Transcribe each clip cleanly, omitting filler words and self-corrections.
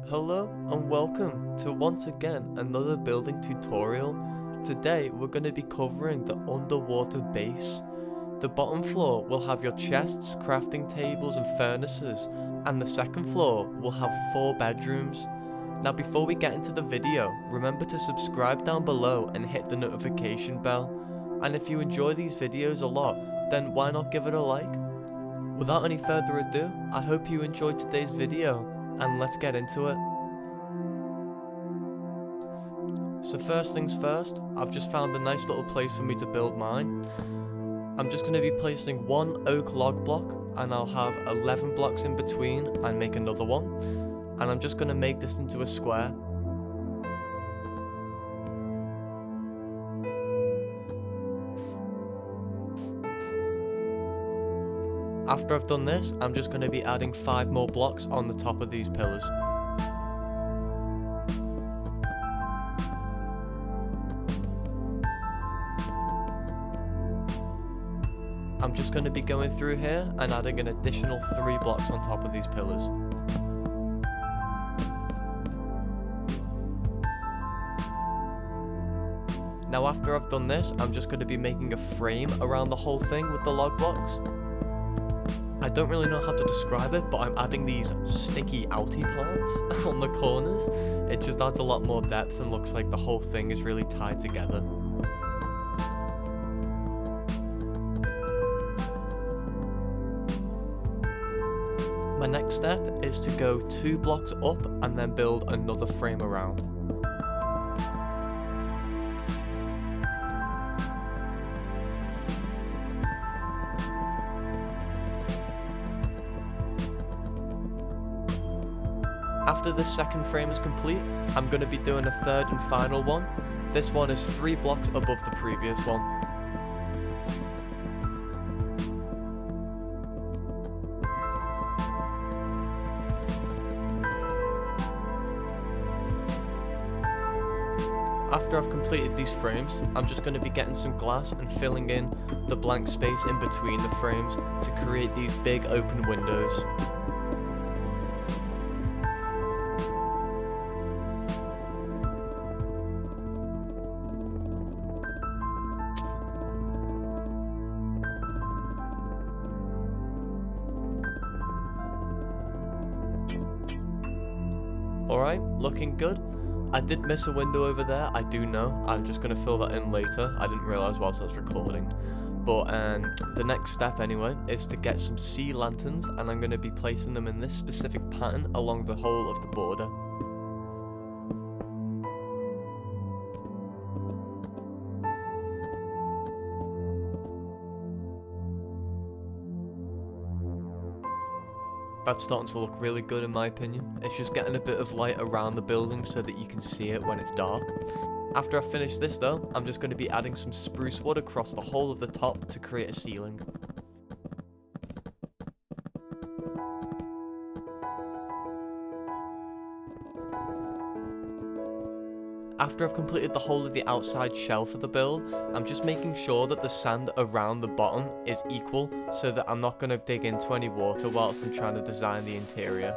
Hello and welcome to once again another building tutorial. Today we're going to be covering the underwater base. The bottom floor will have your chests, crafting tables and furnaces, and the second floor will have 4 bedrooms. Now before we get into the video, remember to subscribe down below and hit the notification bell. And if you enjoy these videos a lot, then why not give it a like? Without any further ado, I hope you enjoyed today's video, and let's get into it. So first things first, I've just found a nice little place for me to build mine. I'm just going to be placing 1 oak log block, and I'll have 11 blocks in between and make another one. And I'm just going to make this into a square. After I've done this, I'm just going to be adding 5 more blocks on the top of these pillars. I'm just going to be going through here and adding an additional 3 blocks on top of these pillars. Now after I've done this, I'm just going to be making a frame around the whole thing with the log blocks. I don't really know how to describe it, but I'm adding these sticky outy parts on the corners. It just adds a lot more depth and looks like the whole thing is really tied together. My next step is to go 2 blocks up and then build another frame around. After this second frame is complete, I'm going to be doing a third and final one. This one is 3 blocks above the previous one. After I've completed these frames, I'm just going to be getting some glass and filling in the blank space in between the frames to create these big open windows. Alright, looking good. I did miss a window over there, I do know. I'm just going to fill that in later. I didn't realise whilst I was recording. But the next step anyway is to get some sea lanterns, and I'm going to be placing them in this specific pattern along the whole of the border. That's starting to look really good in my opinion. It's just getting a bit of light around the building so that you can see it when it's dark. After I finish this though, I'm just going to be adding some spruce wood across the whole of the top to create a ceiling. After I've completed the whole of the outside shell for the build, I'm just making sure that the sand around the bottom is equal so that I'm not going to dig into any water whilst I'm trying to design the interior.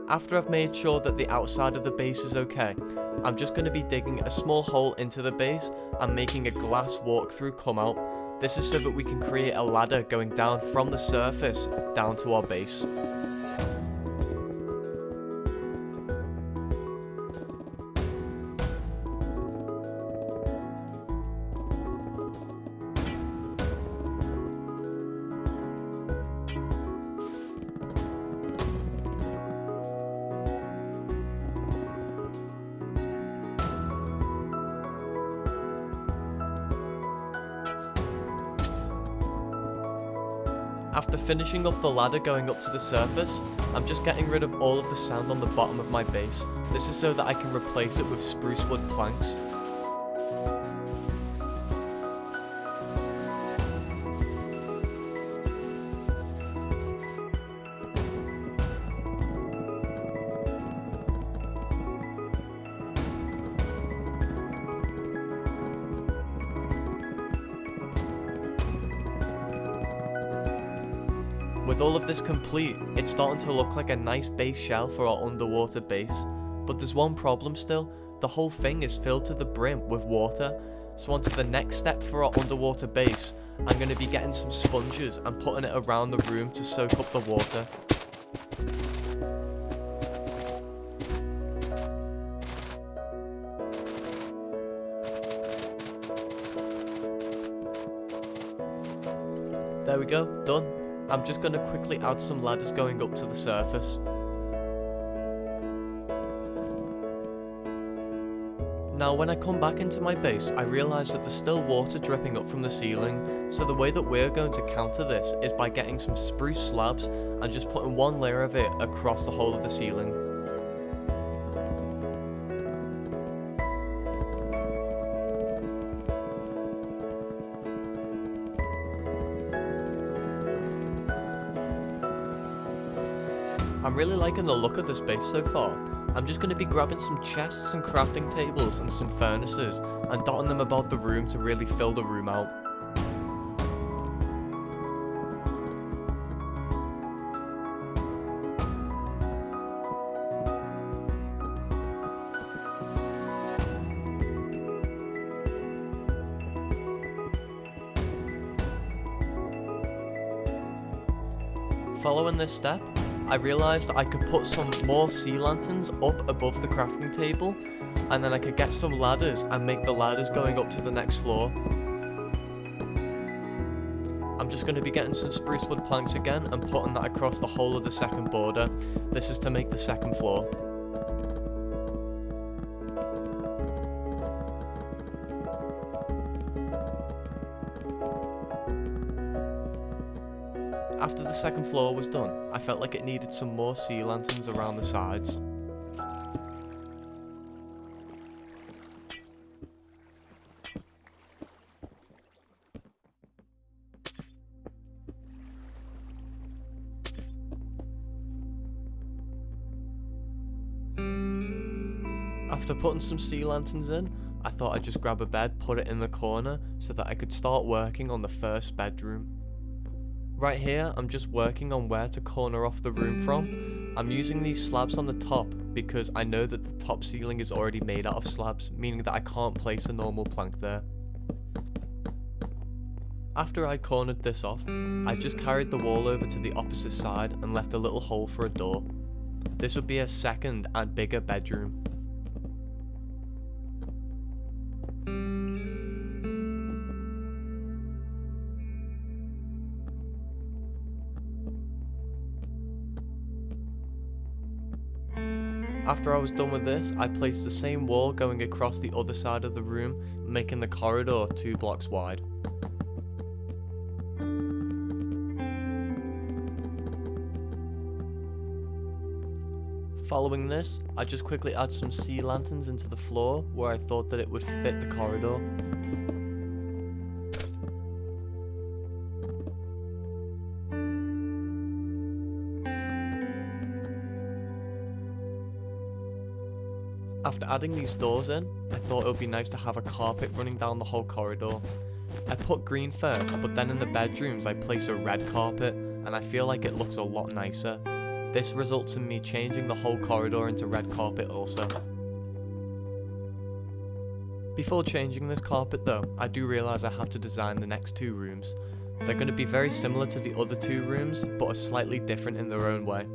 After I've made sure that the outside of the base is okay, I'm just going to be digging a small hole into the base and making a glass walkthrough come out. This is so that we can create a ladder going down from the surface down to our base. After finishing up the ladder going up to the surface, I'm just getting rid of all of the sand on the bottom of my base. This is so that I can replace it with spruce wood planks. With all of this complete, it's starting to look like a nice base shell for our underwater base. But there's one problem still, the whole thing is filled to the brim with water. So on to the next step for our underwater base, I'm going to be getting some sponges and putting it around the room to soak up the water. There we go, done. I'm just going to quickly add some ladders going up to the surface. Now when I come back into my base, I realise that there's still water dripping up from the ceiling, so the way that we're going to counter this is by getting some spruce slabs and just putting one layer of it across the whole of the ceiling. I'm really liking the look of this base so far. I'm just going to be grabbing some chests and crafting tables and some furnaces and dotting them about the room to really fill the room out. Following this step, I realised that I could put some more sea lanterns up above the crafting table, and then I could get some ladders and make the ladders going up to the next floor. I'm just going to be getting some spruce wood planks again and putting that across the whole of the second border. This is to make the second floor. After the second floor was done, I felt like it needed some more sea lanterns around the sides. After putting some sea lanterns in, I thought I'd just grab a bed, put it in the corner, so that I could start working on the first bedroom. Right here, I'm just working on where to corner off the room from. I'm using these slabs on the top because I know that the top ceiling is already made out of slabs, meaning that I can't place a normal plank there. After I cornered this off, I just carried the wall over to the opposite side and left a little hole for a door. This would be a second and bigger bedroom. After I was done with this, I placed the same wall going across the other side of the room, making the corridor 2 blocks wide. Following this, I just quickly add some sea lanterns into the floor where I thought that it would fit the corridor. After adding these doors in, I thought it would be nice to have a carpet running down the whole corridor. I put green first, but then in the bedrooms I place a red carpet, and I feel like it looks a lot nicer. This results in me changing the whole corridor into red carpet also. Before changing this carpet though, I do realise I have to design the next 2 rooms. They're going to be very similar to the other 2 rooms, but are slightly different in their own way.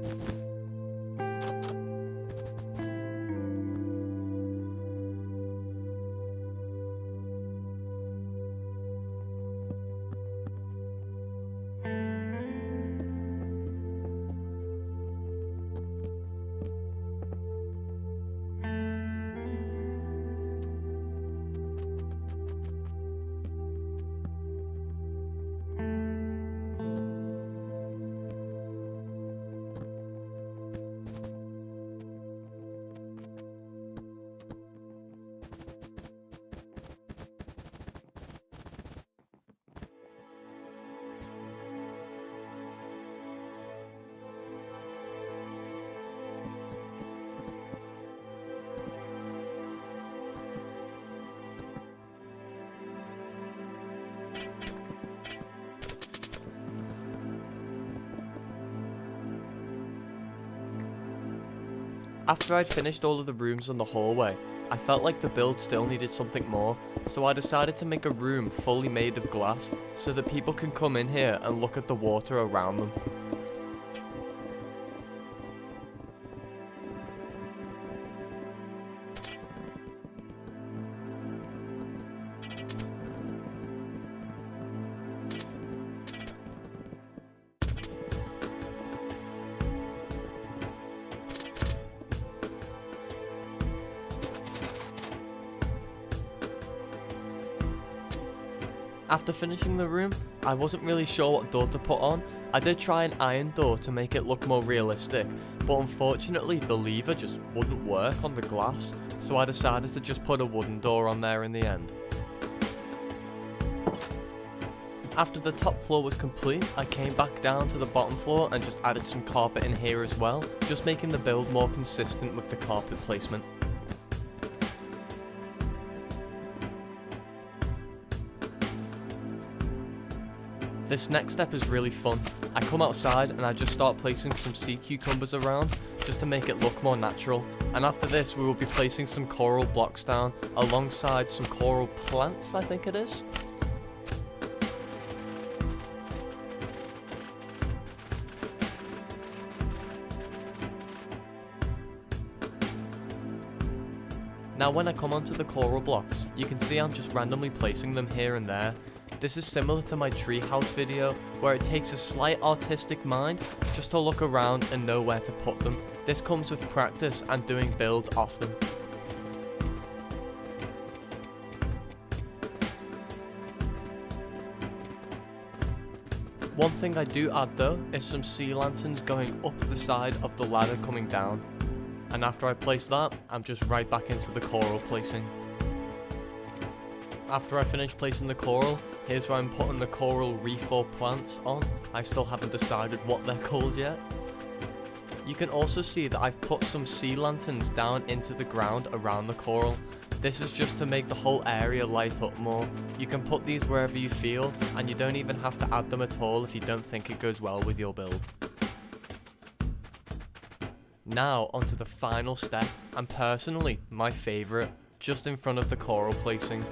After I'd finished all of the rooms in the hallway, I felt like the build still needed something more, so I decided to make a room fully made of glass so that people can come in here and look at the water around them. After finishing the room, I wasn't really sure what door to put on. I did try an iron door to make it look more realistic, but unfortunately the lever just wouldn't work on the glass, so I decided to just put a wooden door on there in the end. After the top floor was complete, I came back down to the bottom floor and just added some carpet in here as well, just making the build more consistent with the carpet placement. This next step is really fun. I come outside and I just start placing some sea cucumbers around just to make it look more natural. And after this we will be placing some coral blocks down alongside some coral plants, I think it is. Now when I come onto the coral blocks, you can see I'm just randomly placing them here and there. This is similar to my treehouse video, where it takes a slight artistic mind just to look around and know where to put them. This comes with practice and doing builds often. One thing I do add though is some sea lanterns going up the side of the ladder coming down. And after I place that, I'm just right back into the coral placing. After I finish placing the coral, here's where I'm putting the coral reef or plants on. I still haven't decided what they're called yet. You can also see that I've put some sea lanterns down into the ground around the coral. This is just to make the whole area light up more. You can put these wherever you feel, and you don't even have to add them at all if you don't think it goes well with your build. Now onto the final step, and personally my favourite, just in front of the coral placing.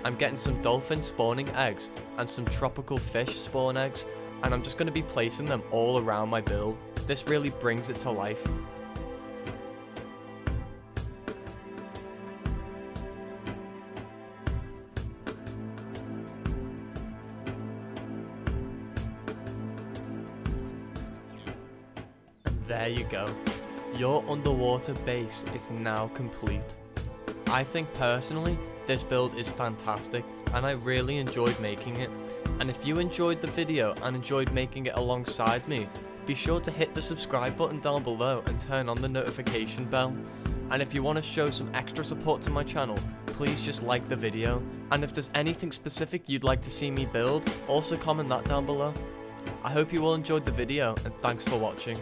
I'm getting some dolphin spawning eggs and some tropical fish spawn eggs, and I'm just going to be placing them all around my build. This really brings it to life. And there you go. Your underwater base is now complete. I think personally, this build is fantastic and I really enjoyed making it. And if you enjoyed the video and enjoyed making it alongside me, be sure to hit the subscribe button down below and turn on the notification bell. And if you want to show some extra support to my channel, please just like the video. And if there's anything specific you'd like to see me build, also comment that down below. I hope you all enjoyed the video and thanks for watching.